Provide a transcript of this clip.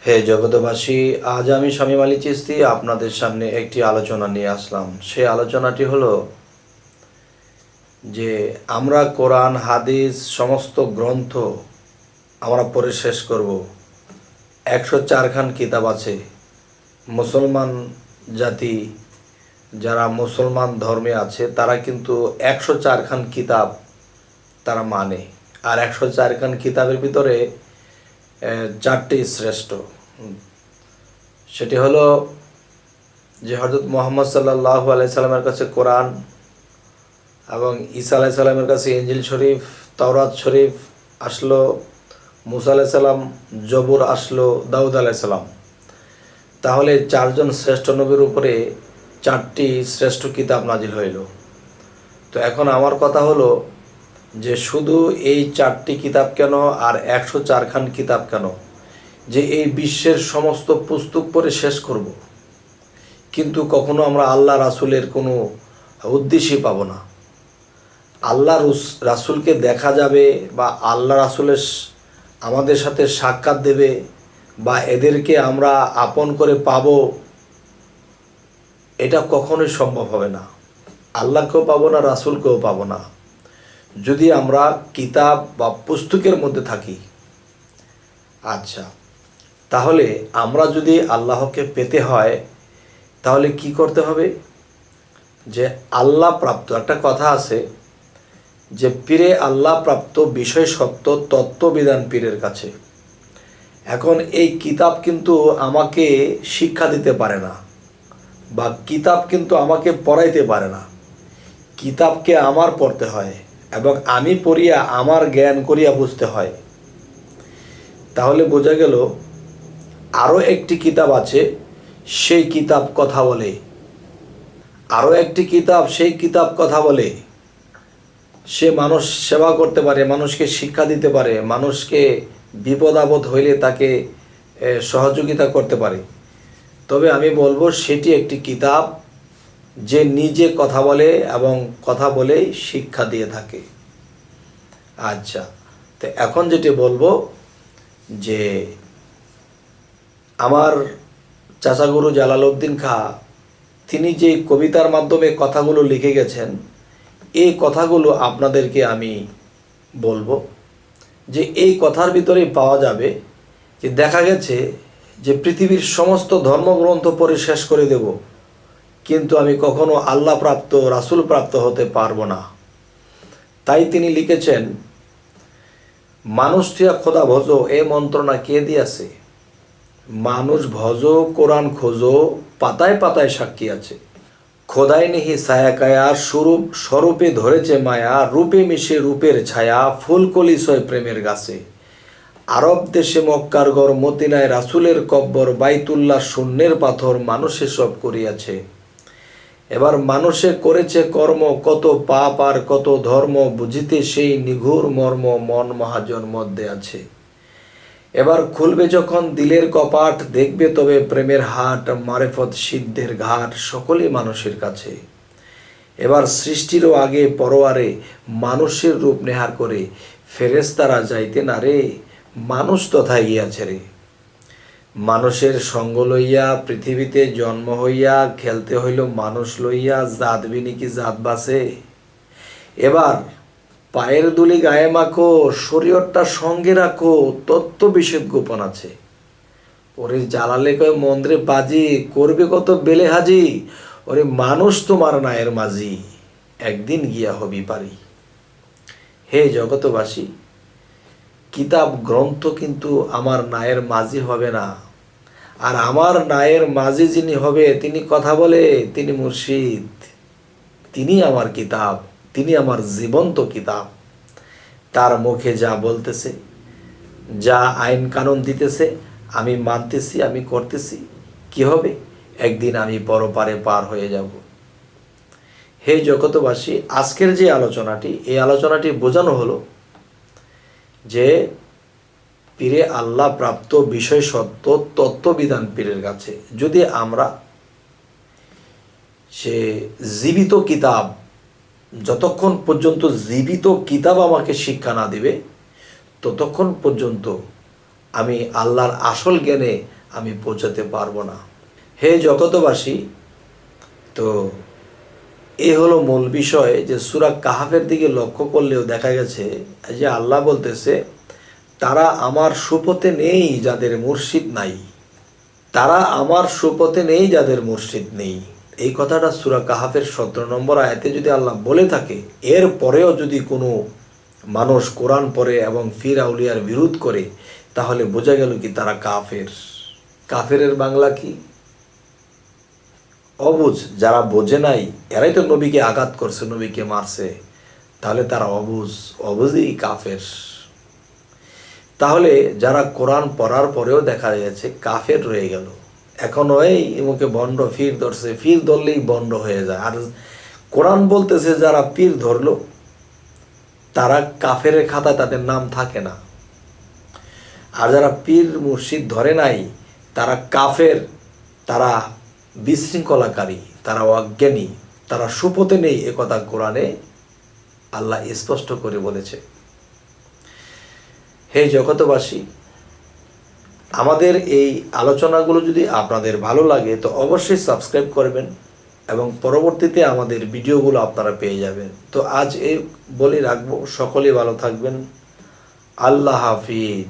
হে জগতবাসী, আজ আমি শামীম আলী চিশতি আপনাদের সামনে একটি আলোচনা নিয়ে আসলাম। সেই আলোচনাটি হলো যে আমরা কোরআন হাদিস সমস্ত গ্রন্থ আমরা পড়ে শেষ করব। 104খান কিতাব আছে। মুসলমান জাতি যারা মুসলমান ধর্মে আছে তারা কিন্তু 104খান কিতাব তারা মানে। আর 104খান কিতাবের ভিতরে চারটি শ্রেষ্ঠ। সেটি হলো যে হযরত মুহাম্মদ সাল্লাল্লাহু আলাইহি সাল্লামের কাছে কোরআন, এবং ঈসা আলাইহিস সালামের কাছে ইনজিল শরীফ, তাওরাত শরীফ আসলো, মুসা আলাইহিস সালাম জবুর আসলো, দাউদ আলাইহিস সালাম। তাহলে চারজন শ্রেষ্ঠ নবীর উপরে চারটি শ্রেষ্ঠ কিতাব নাজিল হইল। তো এখন আমার কথা হলো যে শুধু এই চারটি কিতাব কেন আর 104খান কিতাব কেন, যে এই বিশ্বের সমস্ত পুস্তক পড়ে শেষ করব, কিন্তু কখনো আমরা আল্লাহ রাসূলের কোনো উদ্দেশ্যই পাব না। আল্লাহ রাসূলকে দেখা যাবে বা আল্লাহ রাসূলের আমাদের সাথে সাক্ষাৎ দেবে বা এদেরকে আমরা আপন করে পাব, এটা কখনোই সম্ভব হবে না। আল্লাহকেও পাবো না, রাসূলকেও পাবো না, যদি আমরা কিতাব বা পুস্তকের মধ্যে থাকি। আচ্ছা, তাহলে আমরা যদি আল্লাহকে পেতে হয় তাহলে কি করতে হবে? যে আল্লাহ প্রাপ্ত একটা কথা আছে যে পীরে আল্লাহ প্রাপ্ত বিষয় সত্য তত্ত্ববিধান পীরের কাছে। এখন এই কিতাব কিন্তু আমাকে শিক্ষা দিতে পারে না, বা কিতাব কিন্তু আমাকে পড়াইতে পারে না। কিতাবকে আমার পড়তে হয় এবং আমি পড়িয়া আমার জ্ঞান করিয়া বুঝতে হয়। তাহলে বোঝা গেল আরও একটি কিতাব আছে, সেই কিতাব কথা বলে। আরও একটি কিতাব, সেই কিতাব কথা বলে। সে মানুষ সেবা করতে পারে, মানুষকে শিক্ষা দিতে পারে, মানুষকে বিপদ আপদ হইলে তাকে সহযোগিতা করতে পারে। তবে আমি বলবো সেটি একটি কিতাব যে নিজে কথা বলে এবং কথা বলেই শিক্ষা দিয়ে থাকে। আচ্ছা, তো এখন যেটি বলবো যে আমার চাচাগুরু জালালউদ্দিন খাঁ তিনি যে কবিতার মাধ্যমে কথাগুলো লিখে গেছেন, এই কথাগুলো আপনাদেরকে আমি বলবো যে এই কথার ভিতরেই পাওয়া যাবে যে দেখা গেছে যে পৃথিবীর সমস্ত ধর্মগ্রন্থ পড়ে শেষ করে দেব, কিন্তু আমি কখনো আল্লাহ প্রাপ্ত রাসূল প্রাপ্ত হতে পারবো না। তাই তিনি লিখেছেন, মানুষ থিয়া খোদা ভজো এ মন্ত্রণা কে দিয়াছে, মানুষ ভজো কোরআন খোঁজো পাতায় পাতায় সাক্ষী আছে, খোদাই নিহি ছায়া কায়া স্বরূপে ধরেছে মায়া, রূপে মিশে রূপের ছায়া ফুলকলি ছয় প্রেমের গাছে, আরব দেশে মক্কার গড় মদিনায় রাসূলের কব্বর, বাইতুল্লাহ শূন্যের পাথর মানুষে সব করিয়াছে। এবার মানুষে করেছে কর্ম কত পাপ আর কত ধর্ম, বুঝিতে সেই নিঘুর মর্ম মন মহাজন মধ্যে আছে। এবার খুলবে যখন দিলের কপাট, দেখবে তবে প্রেমের হাট, মারেফত সিদ্ধের ঘাট সকলই মানুষের কাছে। এবার সৃষ্টিরও আগে পরোয়ারে মানুষের রূপ নেহার করে, ফেরেশতারা যাইতে না রে মানুষ তথায় গিয়াছে রে। মানুষের সঙ্গ লইয়া পৃথিবীতে জন্ম হইয়া, খেলতে হইল মানুষ লইয়া, জাত বিনি কি জাত বাসে। এবার পায়ের দুলি গায়ে মাখো, শরীয়তটা সঙ্গে রাখো, তত্ত্ব বিশেষ গোপন আছে। ওরে জ্বালালে কয় মন্দ্রে বাজি, করবে কত বেলে হাজি, ওরে মানুষ তোমার নায়ের মাঝি, একদিন গিয়া হবি পারি। হে জগতবাসী, কিতাব গ্রন্থ কিন্তু আমার নায়ের মাঝি হবে না। আর আমার নায়ের মাঝি যিনি হবে তিনি কথা বলে, তিনি মুর্শিদ, তিনি আমার কিতাব, তিনি আমার জীবন্ত কিতাব। তার মুখে যা বলতেছে, যা আইন কানুন দিতেছে, আমি মানতেছি, আমি করতেছি, কি হবে? একদিন আমি পরপারে পার হয়ে যাব। হে জগতবাসী, আজকের যে আলোচনাটি, এই আলোচনাটি বোঝানো হলো যে পীরে আল্লাহ প্রাপ্ত বিষয় সত্য তত্ত্ববিধান পীরের কাছে। যদি আমরা সে জীবিত কিতাব, যতক্ষণ পর্যন্ত জীবিত কিতাব আমাকে শিক্ষা না দিবে ততক্ষণ পর্যন্ত আমি আল্লাহর আসল জ্ঞানে আমি পৌঁছাতে পারবো না। হে জগতবাসী, তো এ হলো মূল বিষয় যে সূরা কাহাফের দিকে লক্ষ্য করলেও দেখা গেছে যে আল্লাহ বলতেছে, তারা আমার সুপথে নেই যাদের মুর্শিদ নাই, তারা আমার সুপথে নেই যাদের মুর্শিদ নেই। এই কথাটা সূরা কাহাফের 17 নম্বর আয়াতে যদি আল্লাহ বলে থাকে, এর পরেও যদি কোনো মানুষ কোরআন পড়ে এবং ফির আউলিয়ার বিরোধ করে, তাহলে বোঝা গেল কি তারা কাফের। কাফেরের বাংলা কি? অবুঝ। যারা বোঝে নাই এরাই তো নবীকে আঘাত করছে, নবীকে মারছে, তাহলে তারা অবুঝ, অবুঝই কাফের। তাহলে যারা কোরআন পড়ার পরেও দেখা যাচ্ছে কাফের রয়ে গেল, এখন ওই মুখে বন্ড ফির ধরছে, ফির ধরলেই বন্ড হয়ে যায়। আর কোরআন বলতেছে যারা পীর ধরলো তারা কাফের খাতায় তাদের নাম থাকে না, আর যারা পীর মুর্শিদ ধরে নাই তারা কাফের, তারা বিশৃঙ্খলাকারী, তারা অজ্ঞানী, তারা সুপথে নেই। একথা কোরআনে আল্লাহ স্পষ্ট করে বলেছে। হে জগতবাসী, আমাদের এই আলোচনাগুলো যদি আপনাদের ভালো লাগে তো অবশ্যই সাবস্ক্রাইব করবেন এবং পরবর্তীতে আমাদের ভিডিওগুলো আপনারা পেয়ে যাবেন। তো আজ এই বলে রাখবো, সকলেই ভালো থাকবেন। আল্লাহ হাফিজ।